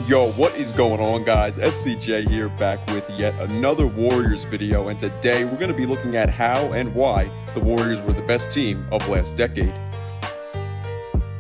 Yo, what is going on, guys? SCJ here, back with yet another Warriors video, and today we're going to be looking at how and why the Warriors were the best team of last decade.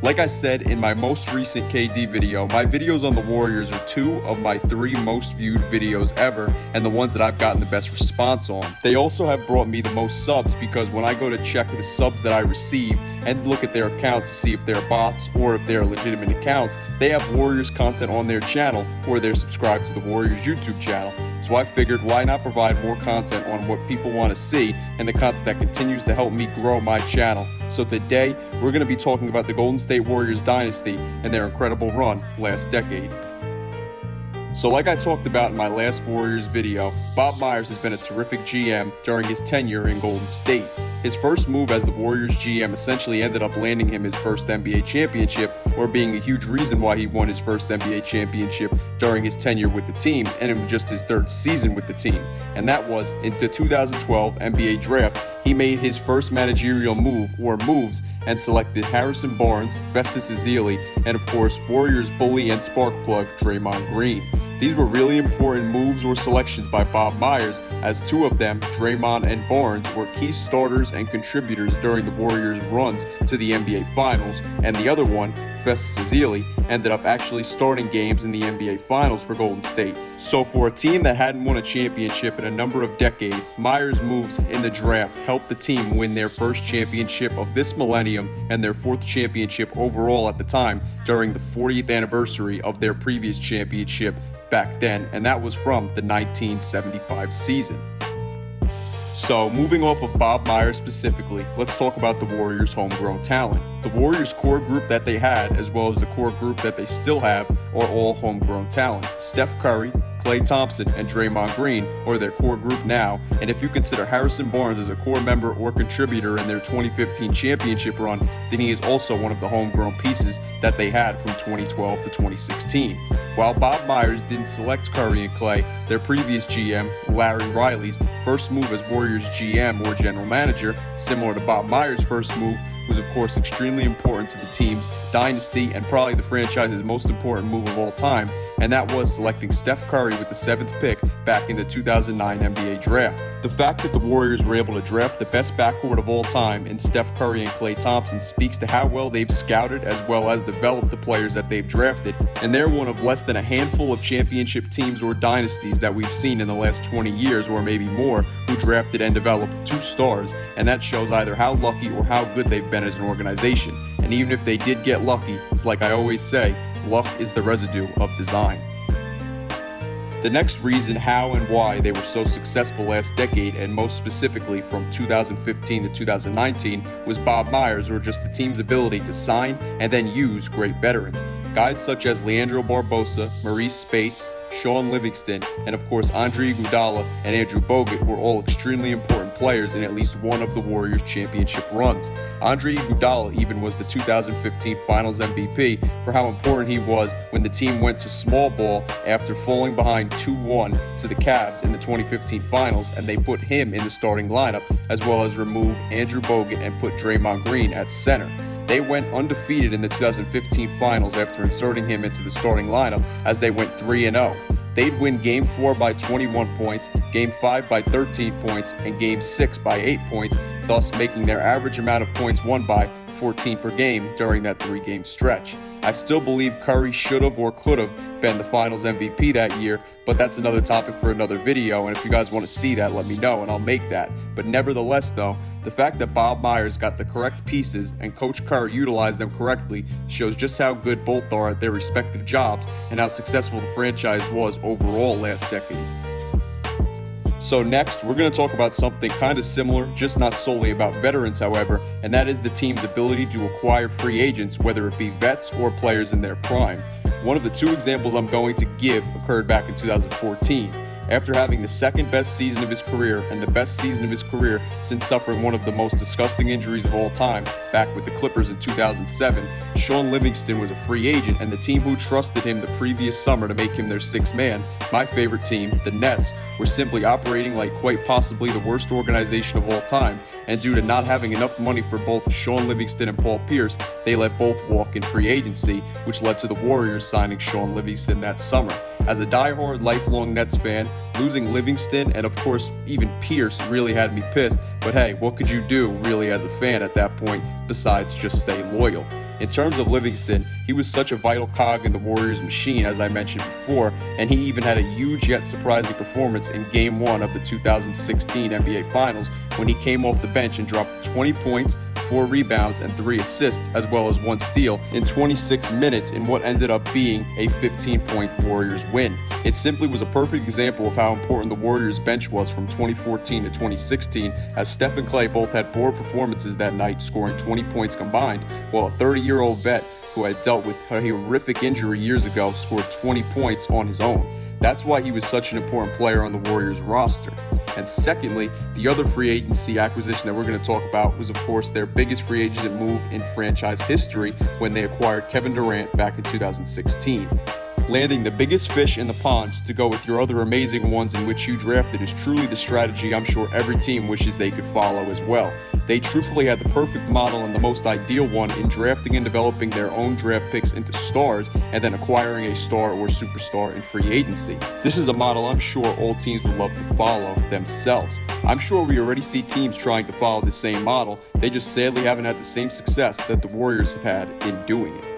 Like I said in my most recent KD video, my videos on the Warriors are two of my three most viewed videos ever, and the ones that I've gotten the best response on. They also have brought me the most subs because when I go to check the subs that I receive and look at their accounts to see if they're bots or if they're legitimate accounts, they have Warriors content on their channel or they're subscribed to the Warriors YouTube channel. So I figured, why not provide more content on what people want to see and the content that continues to help me grow my channel. So today, we're going to be talking about the Golden State Warriors dynasty and their incredible run last decade. So like I talked about in my last Warriors video, Bob Myers has been a terrific GM during his tenure in Golden State. His first move as the Warriors GM essentially ended up landing him his first NBA championship, or being a huge reason why he won his first NBA championship during his tenure with the team, and in just his third season with the team. And that was in the 2012 NBA draft. He made his first managerial move, or moves, and selected Harrison Barnes, Festus Ezeli, and of course Warriors bully and spark plug Draymond Green. These were really important moves or selections by Bob Myers, as two of them, Draymond and Barnes, were key starters and contributors during the Warriors' runs to the NBA Finals, and the other one, Festus Ezeli, ended up actually starting games in the NBA Finals for Golden State. So for a team that hadn't won a championship in a number of decades, Myers' moves in the draft helped the team win their first championship of this millennium and their fourth championship overall at the time during the 40th anniversary of their previous championship back then, and that was from the 1975 season. So, moving off of Bob Myers specifically, let's talk about the Warriors' homegrown talent. The Warriors' core group that they had, as well as the core group that they still have, are all homegrown talent. Steph Curry, Klay Thompson, and Draymond Green are their core group now, and if you consider Harrison Barnes as a core member or contributor in their 2015 championship run, then he is also one of the homegrown pieces that they had from 2012 to 2016. While Bob Myers didn't select Curry and Klay, their previous GM, Larry Riley's first move as Warriors GM or general manager, similar to Bob Myers' first move, was of course extremely important to the team's dynasty and probably the franchise's most important move of all time, and that was selecting Steph Curry with the 7th pick back in the 2009 NBA draft. The fact that the Warriors were able to draft the best backcourt of all time in Steph Curry and Klay Thompson speaks to how well they've scouted as well as developed the players that they've drafted, and they're one of less than a handful of championship teams or dynasties that we've seen in the last 20 years or maybe more who drafted and developed two stars, and that shows either how lucky or how good they've been as an organization. And even if they did get lucky, it's like I always say, luck is the residue of design. The next reason how and why they were so successful last decade, and most specifically from 2015 to 2019, was Bob Myers, or just the team's ability to sign and then use great veterans. Guys such as Leandro Barbosa, Maurice Spates, Sean Livingston, and of course Andre Iguodala and Andrew Bogut were all extremely important players in at least one of the Warriors' championship runs. Andre Iguodala even was the 2015 Finals MVP for how important he was when the team went to small ball after falling behind 2-1 to the Cavs in the 2015 Finals, and they put him in the starting lineup, as well as remove Andrew Bogut and put Draymond Green at center. They went undefeated in the 2015 Finals after inserting him into the starting lineup, as they went 3-0. They'd win Game 4 by 21 points, Game 5 by 13 points, and Game 6 by 8 points, thus making their average amount of points won by 14 per game during that 3-game stretch. I still believe Curry should have or could have been the Finals MVP that year, but that's another topic for another video, and if you guys want to see that, let me know and I'll make that. But nevertheless though, the fact that Bob Myers got the correct pieces and Coach Curry utilized them correctly shows just how good both are at their respective jobs and how successful the franchise was overall last decade. So next, we're going to talk about something kind of similar, just not solely about veterans, however, and that is the team's ability to acquire free agents, whether it be vets or players in their prime. One of the two examples I'm going to give occurred back in 2014. After having the second best season of his career and the best season of his career since suffering one of the most disgusting injuries of all time back with the Clippers in 2007, Shaun Livingston was a free agent, and the team who trusted him the previous summer to make him their sixth man, my favorite team, the Nets, were simply operating like quite possibly the worst organization of all time, and due to not having enough money for both Shaun Livingston and Paul Pierce, they let both walk in free agency, which led to the Warriors signing Shaun Livingston that summer. As a diehard lifelong Nets fan, losing Livingston and of course even Pierce really had me pissed, but hey, what could you do really as a fan at that point besides just stay loyal? In terms of Livingston, he was such a vital cog in the Warriors machine, as I mentioned before, and he even had a huge yet surprising performance in Game 1 of the 2016 NBA Finals when he came off the bench and dropped 20 points, 4 rebounds, and 3 assists, as well as 1 steal in 26 minutes in what ended up being a 15-point Warriors win. It simply was a perfect example of how important the Warriors bench was from 2014 to 2016, as Steph and Clay both had poor performances that night, scoring 20 points combined, while a 30-year-old vet who had dealt with a horrific injury years ago scored 20 points on his own. That's why he was such an important player on the Warriors roster. And secondly, the other free agency acquisition that we're going to talk about was, of course, their biggest free agent move in franchise history when they acquired Kevin Durant back in 2016. Landing the biggest fish in the pond to go with your other amazing ones in which you drafted is truly the strategy I'm sure every team wishes they could follow as well. They truthfully had the perfect model and the most ideal one in drafting and developing their own draft picks into stars and then acquiring a star or superstar in free agency. This is a model I'm sure all teams would love to follow themselves. I'm sure we already see teams trying to follow the same model, they just sadly haven't had the same success that the Warriors have had in doing it.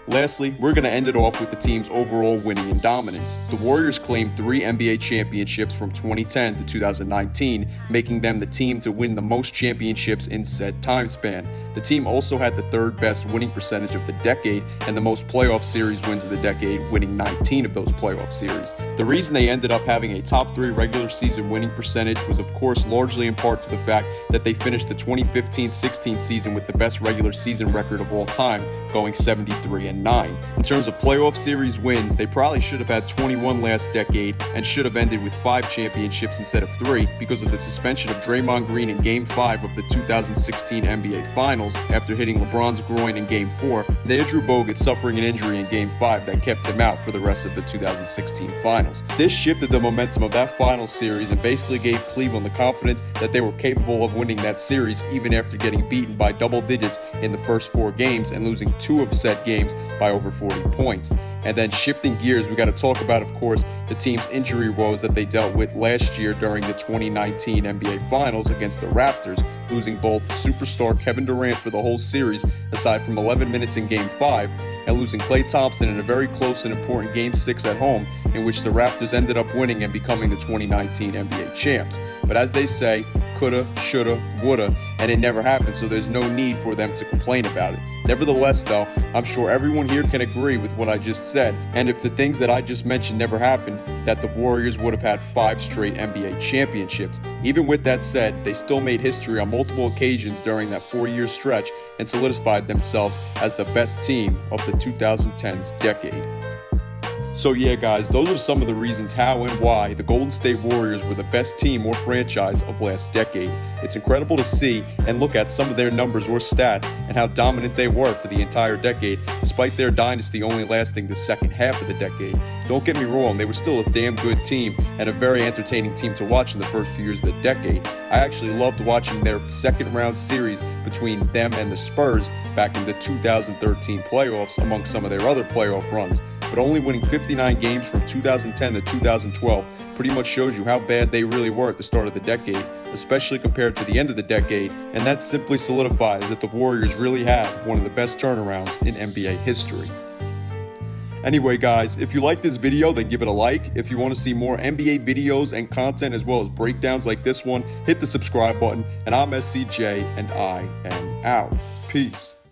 Lastly, we're going to end it off with the team's overall winning and dominance. The Warriors claimed 3 NBA championships from 2010 to 2019, making them the team to win the most championships in said time span. The team also had the third best winning percentage of the decade and the most playoff series wins of the decade, winning 19 of those playoff series. The reason they ended up having a top 3 regular season winning percentage was of course largely in part to the fact that they finished the 2015-16 season with the best regular season record of all time, going 73-9. In terms of playoff series wins, they probably should have had 21 last decade and should have ended with 5 championships instead of 3 because of the suspension of Draymond Green in Game 5 of the 2016 NBA Finals after hitting LeBron's groin in Game 4, and Andrew Bogut suffering an injury in Game 5 that kept him out for the rest of the 2016 Finals. This shifted the momentum of that final series and basically gave Cleveland the confidence that they were capable of winning that series even after getting beaten by double digits in the first 4 games and losing 2 of said games by over 40 points. And then shifting gears, we got to talk about, of course, the team's injury woes that they dealt with last year during the 2019 NBA Finals against the Raptors, losing both superstar Kevin Durant for the whole series, aside from 11 minutes in Game 5, and losing Klay Thompson in a very close and important Game 6 at home, in which the Raptors ended up winning and becoming the 2019 NBA champs. But as they say, coulda, shoulda, woulda, and it never happened, so there's no need for them to complain about it. Nevertheless, though, I'm sure everyone here can agree with what I just said, and if the things that I just mentioned never happened, that the Warriors would have had 5 straight NBA championships. Even with that said, they still made history on multiple occasions during that 4-year stretch and solidified themselves as the best team of the 2010s decade. So yeah guys, those are some of the reasons how and why the Golden State Warriors were the best team or franchise of last decade. It's incredible to see and look at some of their numbers or stats and how dominant they were for the entire decade, despite their dynasty only lasting the second half of the decade. Don't get me wrong, they were still a damn good team and a very entertaining team to watch in the first few years of the decade. I actually loved watching their second round series between them and the Spurs back in the 2013 playoffs among some of their other playoff runs. But only winning 59 games from 2010 to 2012 pretty much shows you how bad they really were at the start of the decade, especially compared to the end of the decade, and that simply solidifies that the Warriors really had one of the best turnarounds in NBA history. Anyway guys, if you like this video, then give it a like. If you want to see more NBA videos and content as well as breakdowns like this one, hit the subscribe button, and I'm SCJ, and I am out. Peace.